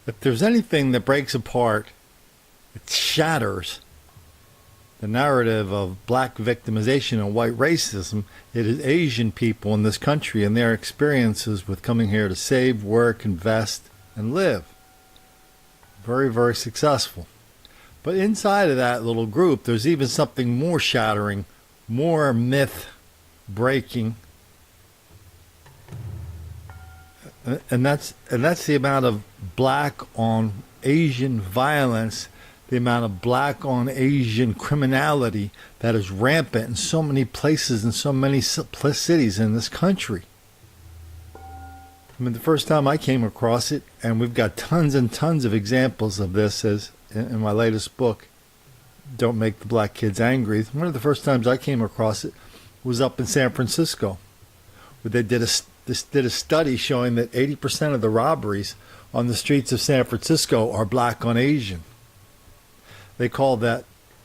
If there's anything that breaks apart, it shatters the narrative of black victimization and white racism, it is Asian people in this country and their experiences with coming here to save, work, invest, and live. Very, very successful. But inside of that little group, there's even something more shattering, more myth breaking. And that's the amount of black on Asian violence, the amount of black on Asian criminality that is rampant in so many places and so many cities in this country. I mean, the first time I came across it, and we've got tons and tons of examples of this as in my latest book, Don't Make the Black Kids Angry. One of the first times I came across it was up in San Francisco, where they did a study showing that 80% of the robberies on the streets of San Francisco are black on Asian. They call that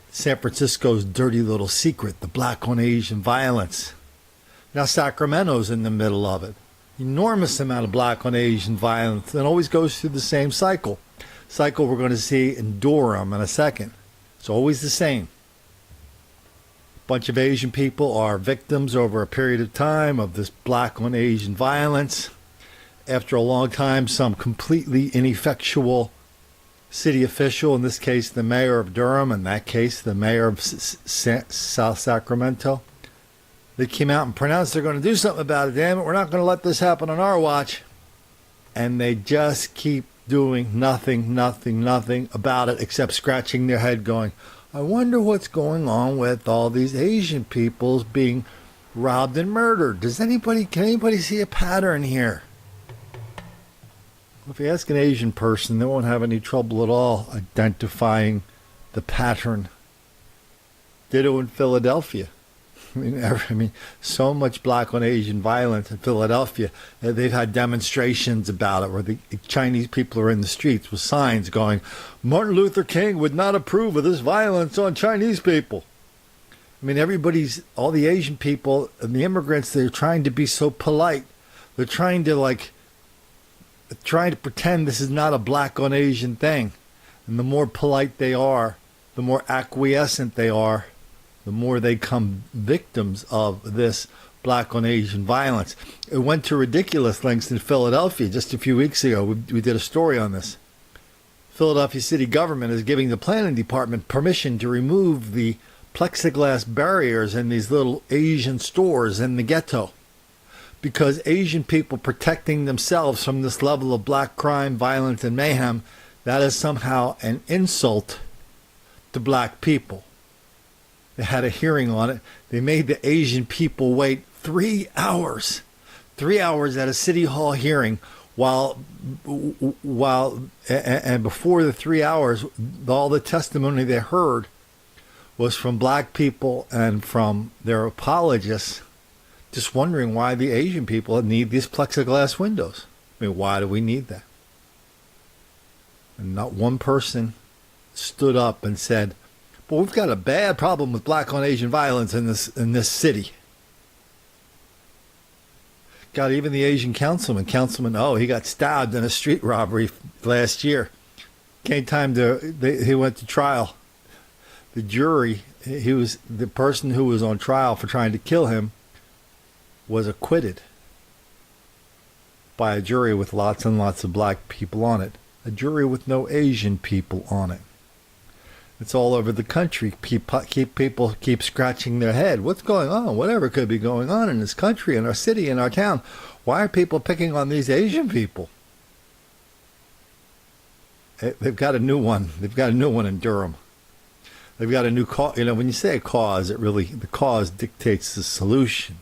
San Francisco's dirty little secret, the black on Asian violence. Now Sacramento's in the middle of it. Enormous amount of black on Asian violence, and always goes through the same cycle. Cycle we're going to see in Durham in a second. It's always the same. A bunch of Asian people are victims over a period of time of this black on Asian violence. After a long time, some completely ineffectual city official, in this case the mayor of Durham, in that case the mayor of South Sacramento, they came out and pronounced they're going to do something about it. Damn it, we're not going to let this happen on our watch. And they just keep doing nothing about it except scratching their head going, I wonder what's going on with all these Asian peoples being robbed and murdered. Can anybody see a pattern here? If you ask an Asian person, they won't have any trouble at all identifying the pattern. Ditto in Philadelphia. I mean, so much black on Asian violence in Philadelphia. They've had demonstrations about it where the Chinese people are in the streets with signs going, Martin Luther King would not approve of this violence on Chinese people. I mean, all the Asian people and the immigrants, they're trying to be so polite. They're trying to pretend this is not a black on Asian thing. And the more polite they are, the more acquiescent they are, the more they become victims of this black on Asian violence. It went to ridiculous lengths in Philadelphia just a few weeks ago. We did a story on this. Philadelphia city government is giving the planning department permission to remove the plexiglass barriers in these little Asian stores in the ghetto, because Asian people protecting themselves from this level of black crime, violence, and mayhem, that is somehow an insult to black people. They had a hearing on it. They made the Asian people wait 3 hours. 3 hours at a city hall hearing and before the 3 hours, all the testimony they heard was from black people and from their apologists, just wondering why the Asian people need these plexiglass windows. I mean, why do we need that? And not one person stood up and said, well, we've got a bad problem with black on Asian violence in this city. Got even the Asian councilman, he got stabbed in a street robbery last year. He went to trial. The jury, the person who was on trial for trying to kill him was acquitted by a jury with lots and lots of black people on it. A jury with no Asian people on it. It's all over the country. People keep scratching their head. What's going on? Whatever could be going on in this country, in our city, in our town. Why are people picking on these Asian people? They've got a new one. They've got a new one in Durham. They've got a new cause. You know, when you say a cause, the cause dictates the solution.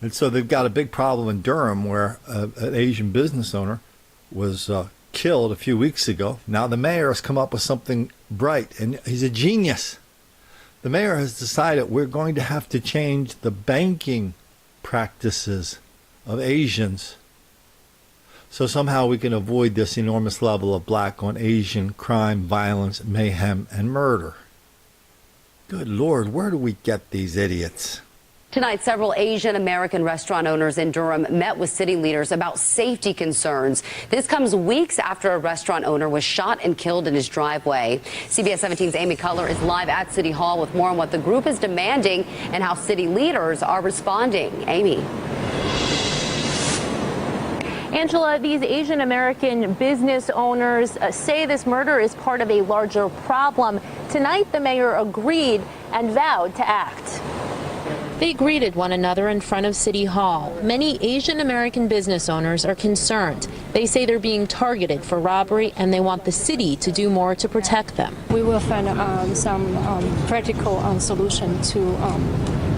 And so they've got a big problem in Durham where an Asian business owner was killed a few weeks ago. Now the mayor has come up with something bright, and he's a genius. The mayor has decided we're going to have to change the banking practices of Asians so somehow we can avoid this enormous level of black on Asian crime, violence, mayhem, and murder. Good Lord, where do we get these idiots? Tonight, several Asian American restaurant owners in Durham met with city leaders about safety concerns. This comes weeks after a restaurant owner was shot and killed in his driveway. CBS 17's Amy Cutler is live at City Hall with more on what the group is demanding and how city leaders are responding. Amy. Angela, these Asian American business owners say this murder is part of a larger problem. Tonight, the mayor agreed and vowed to act. They greeted one another in front of City Hall. Many Asian American business owners are concerned. They say they're being targeted for robbery and they want the city to do more to protect them. We will find some practical solution to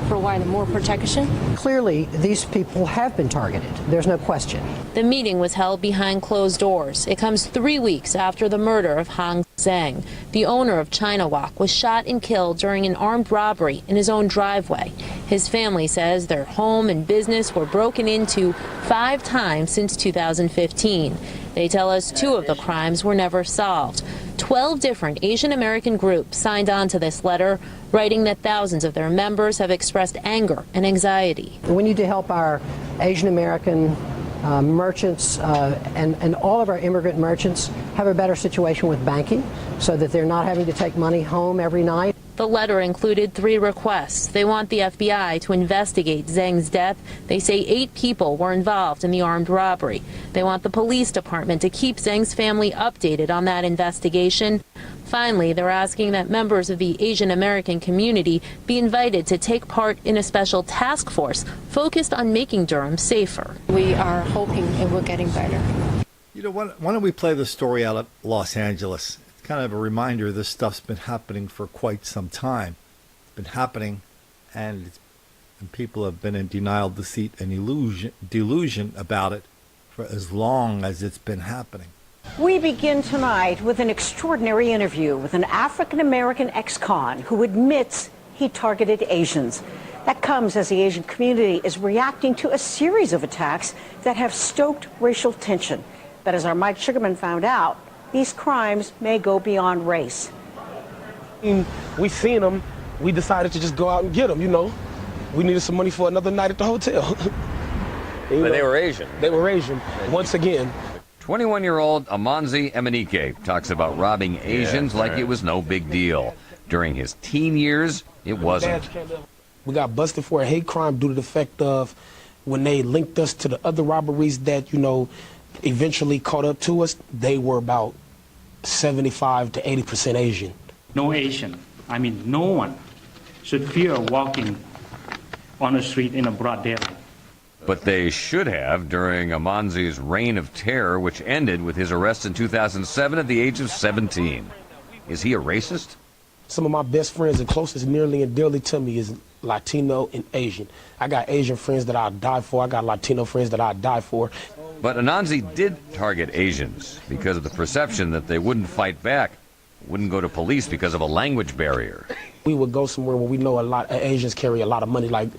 provide more protection. Clearly, these people have been targeted. There's no question. The meeting was held behind closed doors. It comes 3 weeks after the murder of Han Zhang. The owner of China Walk was shot and killed during an armed robbery in his own driveway. His family says their home and business were broken into 5 times since 2015. They tell us 2 of the crimes were never solved. 12 different Asian American groups signed on to this letter, writing that thousands of their members have expressed anger and anxiety. We need to help our Asian American merchants and all of our immigrant merchants have a better situation with banking so that they're not having to take money home every night. The letter included 3 requests. They want the FBI to investigate Zhang's death. They say 8 people were involved in the armed robbery. They want the police department to keep Zhang's family updated on that investigation. Finally, they're asking that members of the Asian American community be invited to take part in a special task force focused on making Durham safer. We are hoping it will getting better. You know, why don't we play the story out of Los Angeles? It's kind of a reminder this stuff's been happening for quite some time. It's been happening, and people have been in denial, deceit, and delusion about it for as long as it's been happening. We begin tonight with an extraordinary interview with an African-American ex-con who admits he targeted Asians. That comes as the Asian community is reacting to a series of attacks that have stoked racial tension. But as our Mike Sugarman found out, these crimes may go beyond race. We seen them. We decided to just go out and get them, you know. We needed some money for another night at the hotel. But they were Asian. They were Asian, once again. 21-year-old Amanzi Emenike talks about robbing Asians like it was no big deal. During his teen years, it wasn't. We got busted for a hate crime due to the fact of when they linked us to the other robberies that, you know, eventually caught up to us, they were about 75 to 80% Asian. No Asian, no one should fear walking on the street in a broad daylight. But they should have during Amanzi's reign of terror, which ended with his arrest in 2007 at the age of 17. Is he a racist? Some of my best friends and closest nearly and dearly to me is Latino and Asian. I got Asian friends that I'd die for. I got Latino friends that I'd die for. But Anansi did target Asians because of the perception that they wouldn't fight back, wouldn't go to police because of a language barrier. We would go somewhere where we know a lot of Asians carry a lot of money, like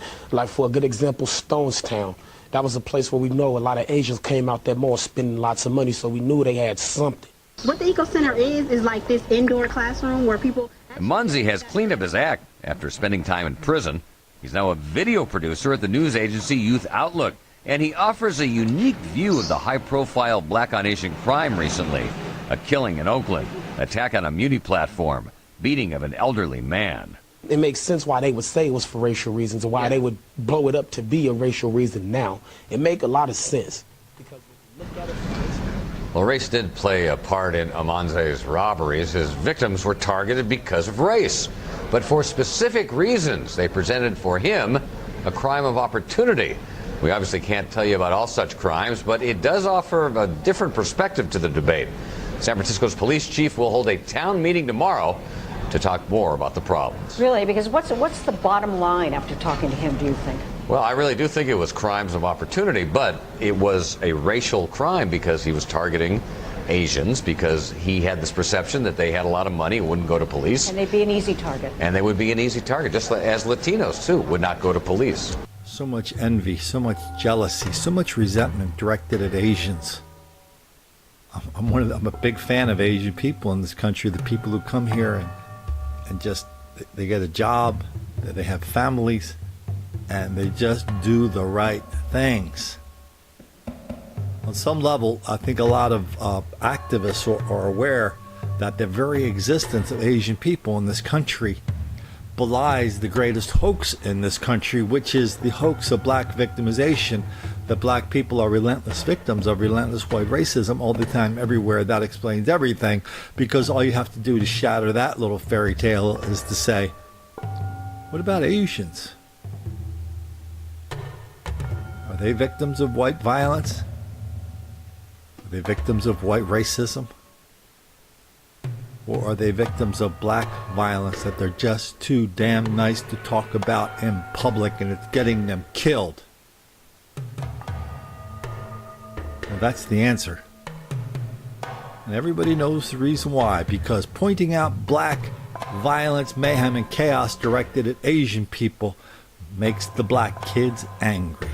for a good example, Stonestown. That was a place where we know a lot of Asians came out that mall spending lots of money, so we knew they had something. What the Eco Center is like this indoor classroom where people... Munzi has cleaned up his act after spending time in prison. He's now a video producer at the news agency Youth Outlook, and he offers a unique view of the high-profile black-on-Asian crime recently. A killing in Oakland, attack on a Muni platform, beating of an elderly man. It makes sense why they would say it was for racial reasons and why they would blow it up to be a racial reason now. It makes a lot of sense. Because when you look at it, well, race did play a part in Amanzi's robberies. His victims were targeted because of race. But for specific reasons, they presented for him a crime of opportunity. We obviously can't tell you about all such crimes, but it does offer a different perspective to the debate. San Francisco's police chief will hold a town meeting tomorrow to talk more about the problems. Really? Because what's the bottom line after talking to him, do you think? Well, I really do think it was crimes of opportunity, but it was a racial crime because he was targeting Asians, because he had this perception that they had a lot of money and wouldn't go to police. And they'd be an easy target. And they would be an easy target, just as Latinos, too, would not go to police. So much envy, so much jealousy, so much resentment directed at Asians. I'm a big fan of Asian people in this country, the people who come here and just, they get a job, they have families, and they just do the right things. On some level, I think a lot of activists are aware that the very existence of Asian people in this country belies the greatest hoax in this country, which is the hoax of black victimization, that black people are relentless victims of relentless white racism all the time, everywhere. That explains everything, because all you have to do to shatter that little fairy tale is to say, what about Asians? Are they victims of white violence? Are they victims of white racism? Or are they victims of black violence that they're just too damn nice to talk about in public, and it's getting them killed? Well, that's the answer. And everybody knows the reason why, because pointing out black violence, mayhem, and chaos directed at Asian people makes the black kids angry.